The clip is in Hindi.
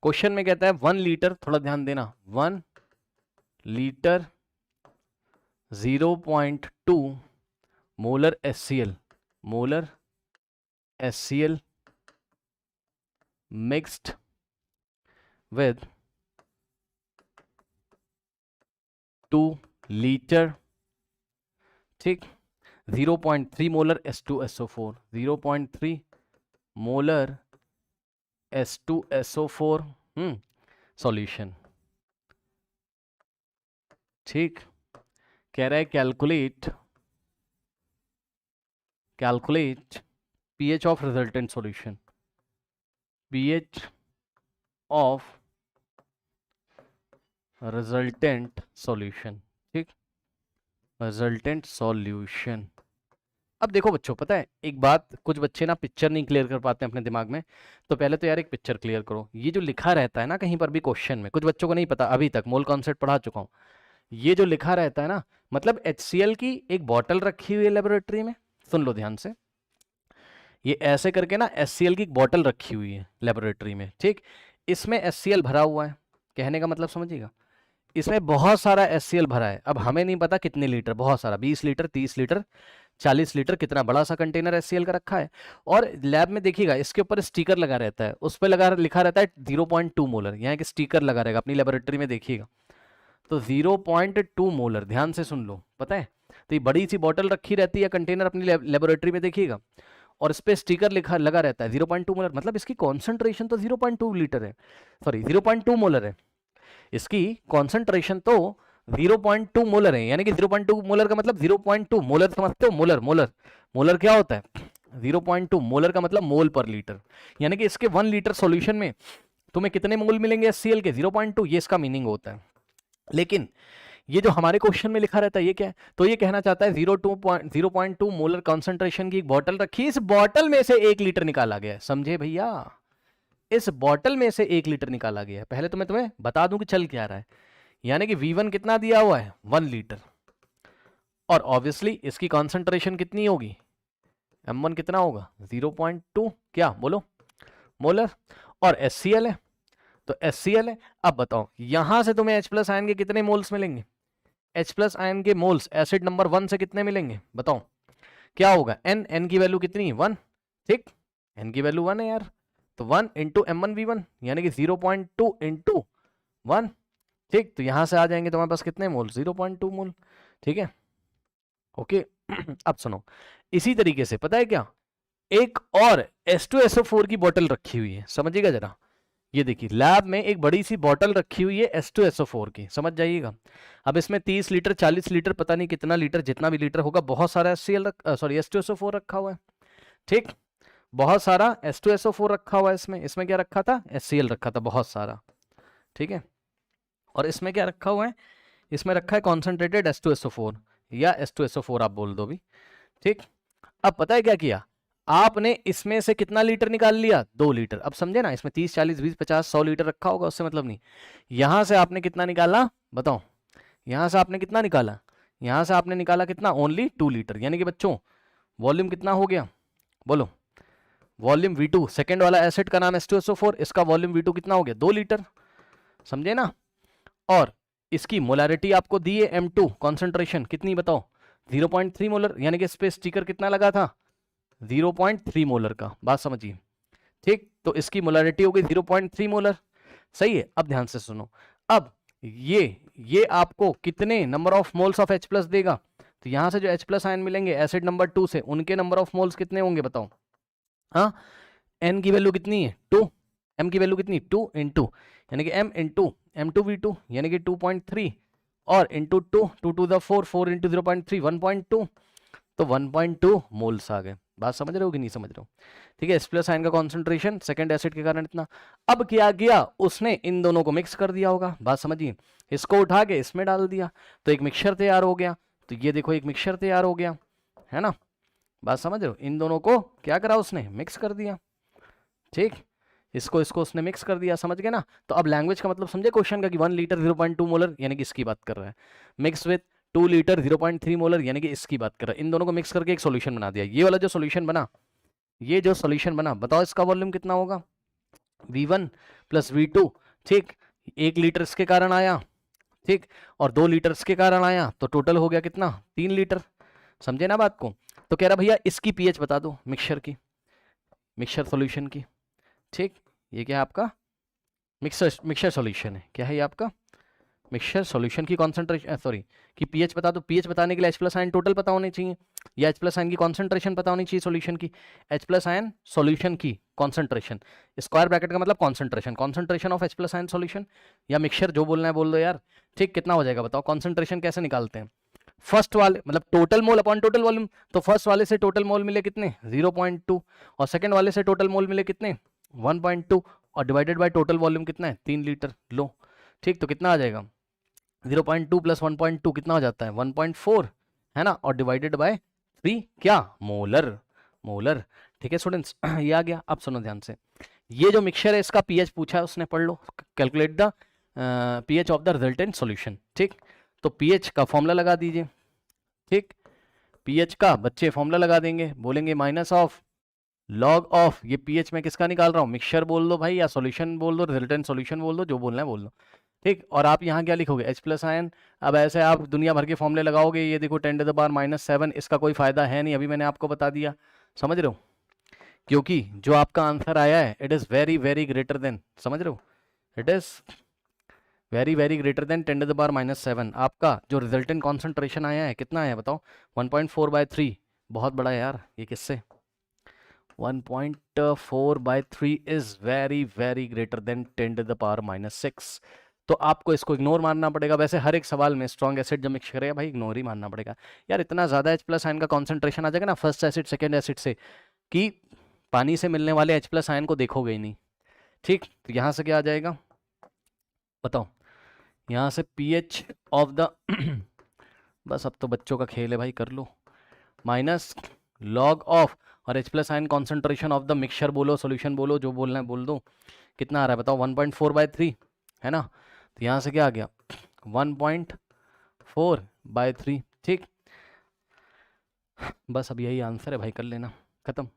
क्वेश्चन में कहता है 1 लीटर, थोड़ा ध्यान देना, 1 litre 0.2 molar HCl, molar HCl mixed with 2 litre, ठीक, 0.3 molar H2SO4, 0.3 molar H2SO4 solution. ठीक, कह रहा है calculate pH of resultant solution, pH of resultant solution, ठीक, रिजल्टेंट सॉल्यूशन। अब देखो बच्चों, पता है एक बात, कुछ बच्चे ना पिक्चर नहीं क्लियर कर पाते अपने दिमाग में, तो पहले तो यार एक पिक्चर क्लियर करो। ये जो लिखा रहता है ना कहीं पर भी क्वेश्चन में, कुछ बच्चों को नहीं पता, अभी तक मोल कॉन्सेप्ट पढ़ा चुका हूँ, ये जो लिखा रहता है ना, मतलब HCl की एक बॉटल रखी हुई है लेबोरेटरी में, सुन लो ध्यान से, ये ऐसे करके ना HCl की एक बॉटल रखी हुई है लेबोरेटरी में, ठीक, इसमें HCl भरा हुआ है, कहने का मतलब समझिएगा, इसमें बहुत सारा HCl भरा है। अब हमें नहीं पता कितने लीटर, बहुत सारा, 20 लीटर, 30 लीटर, 40 लीटर, कितना बड़ा सा कंटेनर HCl का रखा है। और लैब में देखिएगा इसके ऊपर स्टिकर लगा रहता है, उस पर लिखा रहता है 0.2 मोलर, यहाँ एक स्टिकर लगा रहेगा, अपनी लेबोरेटरी में देखिएगा, तो 0.2 मोलर, ध्यान से सुन लो, पता है, तो ये बड़ी सी बॉटल रखी रहती है कंटेनर अपनी लेबोरेटरी में देखिएगा, और इस पे स्टिकर लिखा लगा रहता है 0.2 मोलर, मतलब इसकी कॉन्सेंट्रेशन तो 0.2 लीटर है, सॉरी 0.2 मोलर है, इसकी कॉन्सेंट्रेशन तो 0.2 मोलर है, यानी कि 0.2 मोलर का मतलब 0.2 मोलर, समझते हो, मोलर, मोलर, मोलर क्या होता है, 0.2 मोलर का मतलब मोल पर लीटर, यानी कि इसके 1 लीटर सॉल्यूशन में तुम्हें कितने मोल मिलेंगे HCl के, 0.2, ये इसका मीनिंग होता है। लेकिन ये जो हमारे क्वेश्चन में लिखा रहता है ये क्या है, तो ये कहना चाहता है 0.2 मोलर कॉन्सेंट्रेशन की एक बॉटल रखी, इस बॉटल में से 1 लीटर निकाला गया है, समझे भैया, इस बॉटल में से 1 लीटर निकाला गया है। पहले तो मैं तुम्हें बता दूं कि चल क्या रहा है, यानी कि V1 कितना दिया हुआ है, 1 लीटर, और ऑब्वियसली इसकी कॉन्सेंट्रेशन कितनी होगी, M1 कितना होगा, 0.2, क्या बोलो, मोलर, और HCl है, तो HCl है। अब बताओ यहां से तुम्हें H+ आयन के कितने मोल्स मिलेंगे, H+ आयन के मोल्स एसिड नंबर 1 से कितने मिलेंगे, बताओ क्या होगा, n की वैल्यू कितनी है, 1, ठीक, n की वैल्यू 1 है यार, तो 1 इंटू M1V1 यानी कि 0.2 इंटू 1, ठीक, तो यहां से आ जाएंगे तुम्हारे पास कितने मोल, 0.2 मोल, ठीक है, ओके। अब सुनो, इसी तरीके से पता है क्या, एक और H2SO4 की बोतल रखी हुई है, समझिएगा जरा, ये देखिए लैब में एक बड़ी सी बोतल रखी हुई है H2SO4 की, समझ जाइएगा। अब इसमें 30 लीटर, 40 लीटर, पता नहीं कितना लीटर, जितना भी लीटर होगा, बहुत सारा H2SO4 रखा हुआ है, ठीक, बहुत सारा H2SO4 रखा हुआ है, इसमें क्या रखा था, HCl रखा था बहुत सारा, ठीक है, और इसमें क्या रखा हुआ है, इसमें रखा है कॉन्सेंट्रेटेड H2SO4 या H2SO4 आप बोल दो भी, ठीक। अब पता है क्या किया आपने, इसमें से कितना लीटर निकाल लिया, 2 लीटर, अब समझे ना, इसमें 30, 40, 20, 50, 100 लीटर रखा होगा, उससे मतलब नहीं, यहां से आपने कितना निकाला बताओ, यहां से आपने कितना निकाला, यहां से आपने निकाला कितना, ओनली 2 लीटर, यानी कि बच्चों वॉल्यूम कितना हो गया, बोलो, वॉल्यूम V2, सेकेंड वाला एसिड का नाम H2SO4, इसका वॉल्यूम V2 कितना हो गया, 2 लीटर, समझे ना, और इसकी मोलारिटी आपको दी है M2, कॉन्सेंट्रेशन कितनी बताओ, 0.3 मोलर, यानी कि इस पे स्टिकर कितना लगा था, 0.3 मोलर का, बात समझिए, ठीक, तो इसकी मोलारिटी हो गई 0.3 मोलर, सही है। अब ध्यान से सुनो, अब ये आपको कितने number of moles of H+ देगा, तो यहां से जो H+ आयन मिलेंगे एसिड नंबर 2 से, उनके नंबर ऑफ मोल्स कितने होंगे बताओ, हाँ, n की वैल्यू कितनी है 2, m की वैल्यू कितनी 2 इंटू, यानी कि m इंटू M2V2 यानी कि 2.3, और इंटू 2, 2 टू द 4, 4 इंटू 0.3, 1.2, तो 1.2 मोल्स आ गए, बात समझ रहे हो कि नहीं समझ रहे हो, ठीक है। H+ आयन का कॉन्सेंट्रेशन सेकंड एसिड के कारण इतना, अब क्या किया उसने, इन दोनों को मिक्स कर दिया होगा, बात समझिए, इसको उठा के इसमें डाल दिया, तो एक मिक्सचर तैयार हो गया, तो ये देखो एक मिक्सचर तैयार हो गया, है ना, बात समझ रहे हो, इन दोनों को क्या करा उसने, मिक्स कर दिया, ठीक, इसको उसने मिक्स कर दिया, समझ गए ना। तो अब लैंग्वेज का मतलब समझे क्वेश्चन का, कि 1 लीटर 0.2 मोलर यानी कि इसकी बात कर रहा है, मिक्स विद 2 लीटर 0.3 मोलर यानी कि इसकी बात कर रहा है, इन दोनों को मिक्स करके एक सॉल्यूशन बना दिया, ये वाला जो सॉल्यूशन बना, ये जो सॉल्यूशन बना, बताओ इसका वॉल्यूम कितना होगा, V1 प्लस V2, ठीक, 1 लीटर इसके कारण आया, ठीक, और 2 लीटर इसके कारण आया, तो टोटल हो गया कितना, 3 लीटर। समझे ना बात को? तो कह रहा भैया इसकी पीएच बता दो मिक्सचर की, मिक्सचर सॉल्यूशन की, ठीक। ये क्या है आपका मिक्सचर सॉल्यूशन है, क्या है ये आपका मिक्सचर सॉल्यूशन की कॉन्सेंट्रेशन, सॉरी, की पीएच बता दो। पीएच बताने के लिए H प्लस आयन टोटल पता होने चाहिए, या H प्लस आयन की कॉन्सेंट्रेशन पता होनी चाहिए सॉल्यूशन की। H प्लस आयन सॉल्यूशन की कॉन्सेंट्रेशन, स्क्वायर ब्रैकेट का मतलब concentration, concentration of H plus ion solution या मिक्सचर, जो बोलना है बोल दो यार, ठीक। कितना हो जाएगा बताओ? कॉन्सेंट्रेशन कैसे निकालते हैं? फर्स्ट वाले मतलब total mole upon total volume, तो फर्स्ट वाले से टोटल मोल मिले कितने 0.2, और सेकंड वाले से टोटल मोल मिले कितने 1.2, और डिवाइडेड बाय टोटल वॉल्यूम कितना है 3 लीटर, लो, ठीक। तो कितना आ जाएगा 0.2 प्लस 1.2 कितना हो जाता है 1.4, है ना, और डिवाइडेड बाय 3 क्या मोलर, मोलर, ठीक है स्टूडेंट्स। ये आ गया। अब सुनो ध्यान से, ये जो मिक्सचर है इसका पीएच पूछा है उसने, पढ़ लो, calculate the pH of the resultant solution, ठीक। तो पीएच का फॉर्मूला लगा दीजिए, ठीक। पीएच का बच्चे फॉर्मूला लगा देंगे, बोलेंगे माइनस ऑफ लॉग ऑफ, ये पीएच में किसका निकाल रहा हूँ, मिक्सचर बोल दो भाई, या सॉल्यूशन बोल दो, रिजल्टेंट सॉल्यूशन बोल दो, जो बोलना है बोल दो, ठीक। और आप यहाँ क्या लिखोगे H प्लस आयन। अब ऐसे आप दुनिया भर के फॉर्मूले लगाओगे, ये देखो 10⁻⁻⁷, इसका कोई फायदा है नहीं, अभी मैंने आपको बता दिया, समझ रहे हो, क्योंकि जो आपका आंसर आया है it is very very greater than, समझ रहे हो, it is very very greater than 10⁻⁷। आपका जो रिजल्टेंट कॉन्सेंट्रेशन आया है कितना आया बताओ 1.4/3, बहुत बड़ा है यार ये, किससे 1.4/3 is very very greater than 10⁻⁻⁶। तो आपको इसको इग्नोर मानना पड़ेगा। वैसे हर एक सवाल में स्ट्रॉन्ग एसिड जब मिक्स करेगा भाई इग्नोर ही मानना पड़ेगा यार, इतना ज़्यादा H प्लस आयन का कॉन्सेंट्रेशन आ जाएगा ना फर्स्ट एसिड सेकेंड एसिड से, कि पानी से मिलने वाले H प्लस आयन को देखोगे ही नहीं, ठीक। तो यहाँ से क्या आ जाएगा बताओ, यहाँ से पीएच ऑफ द बस अब तो बच्चों का खेल है भाई, कर लो, माइनस लॉग ऑफ, और H plus ion concentration of the mixture बोलो, सॉल्यूशन बोलो, जो बोलना है बोल दो, कितना आ रहा है बताओ 1.4/3, है ना। तो यहाँ से क्या आ गया 1.4/3, ठीक। बस अब यही आंसर है भाई, कर लेना, खत्म।